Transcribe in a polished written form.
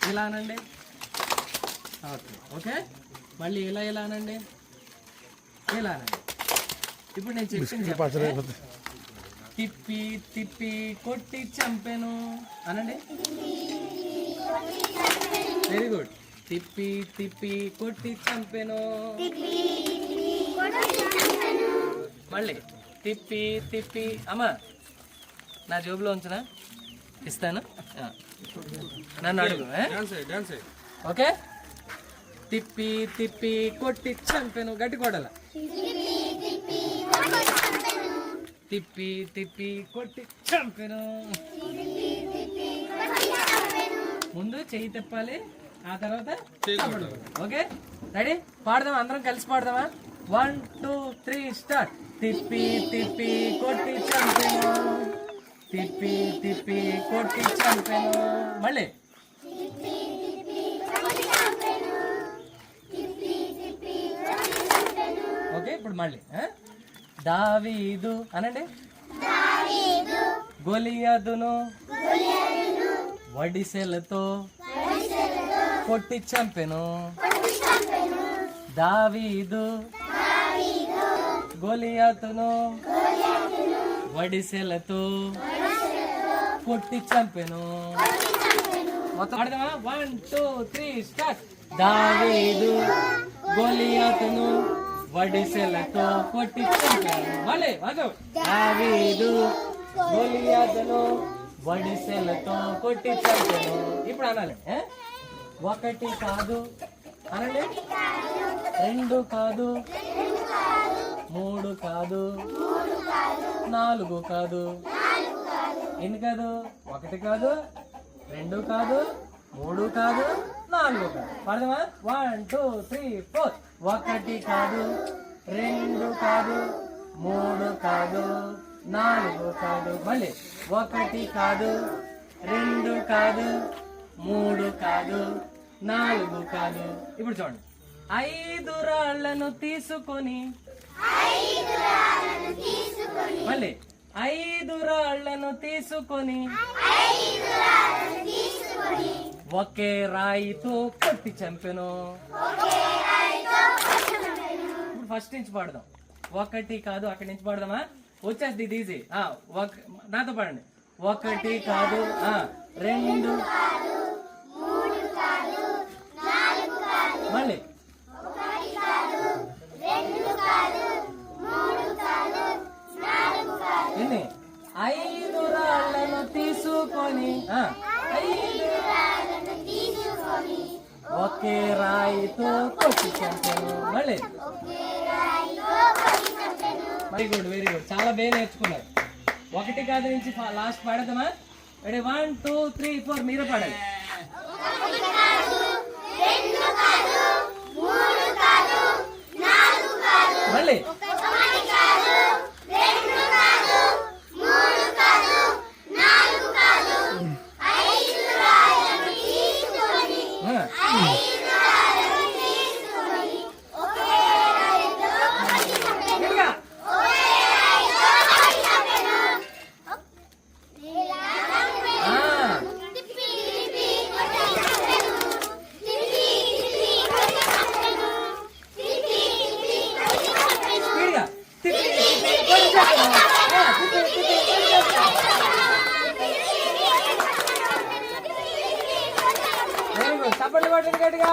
ఇలా అనండి. ఓకే, మళ్ళీ ఇలా అనండి, ఇలా అనండి. ఇప్పుడు నేను చెప్పింది తిప్పి తిప్పి కొట్టి చంపెను అనండి. Very good. తిప్పి తిప్పి కొట్టి చంపెను. మళ్ళీ తిప్పి తిప్పి. అమ్మా నా జోబులో ఉంచునా, ఇస్తాను, నన్ను అడుగు. ఓకే, తిప్పి తిప్పి కొట్టి చంపెను. గట్టి కొడాల. తిప్పి తిప్పి కొట్టి చంపెను. ముందు చెయ్యి తిప్పాలి, ఆ తర్వాత ఓకే. రెడీ? పాడదామా? అందరం కలిసి పాడదామా? 1 2 3 స్టార్ట్. తిప్పి తిప్పి కొట్టి చంపెను. తిప్పి తిప్పి కొట్టి చంపెను. మళ్ళీ ఓకే. ఇప్పుడు మళ్ళీ దావీదు అనండి. గొలియాదును వడిసెలతో కొట్టి చంపెను. దావీదు గొలియాతును వడిసెలతో కొట్టి చంపెను. మొత్తం ఆడదామా? 1 2 3 స్టార్ట్. దావీదు గొలియాతును వడిసెలతో కొట్టి చంపెను. మళ్ళీ దావీదు గొలియాతును వడిసెలతో కొట్టి చంపెను. ఇప్పుడు అనాలి. 1 కాదు అనండి, 2 కాదు, 3 కాదు, 4 కాదు. ఎన్ని కాదు? 1 కాదు, 2 కాదు, 3 కాదు, 4 కాదు. పడదామా? 1 2 3 4. 1 కాదు, 2 కాదు, 3 కాదు, 4 కాదు. మళ్ళీ 1 కాదు, 2 కాదు, 3 కాదు, 4 కాదు. ఇప్పుడు చూడండి. 5 రాళ్లను తీసుకొని, మళ్ళీ 5 రాళ్లను తీసుకొని ఒకే రాయితో కొట్టి చంపెను. ఇప్పుడు ఫస్ట్ నుంచి పాడదాం. 1 కాదు, అక్కడి నుంచి పాడదామా? వచ్చేది ఇది ఈజీ. నాతో పాడండి. 1 కాదు, 2, మళ్ళీ ఎన్ని? 5 రాళ్లను తీసుకొని ఒకే రాయితో కొట్టి చంపెను. మళ్ళీ వెరీ గుడ్, వెరీ గుడ్. చాలా బాగా నేర్చుకున్నారు. 1 కాదు నుంచి లాస్ట్ పాడదామా? రెడీ? 1 2 3 4. మీరే పాడాలి. మళ్ళీ చప్పట్లు కొట్టండి గట్టిగా.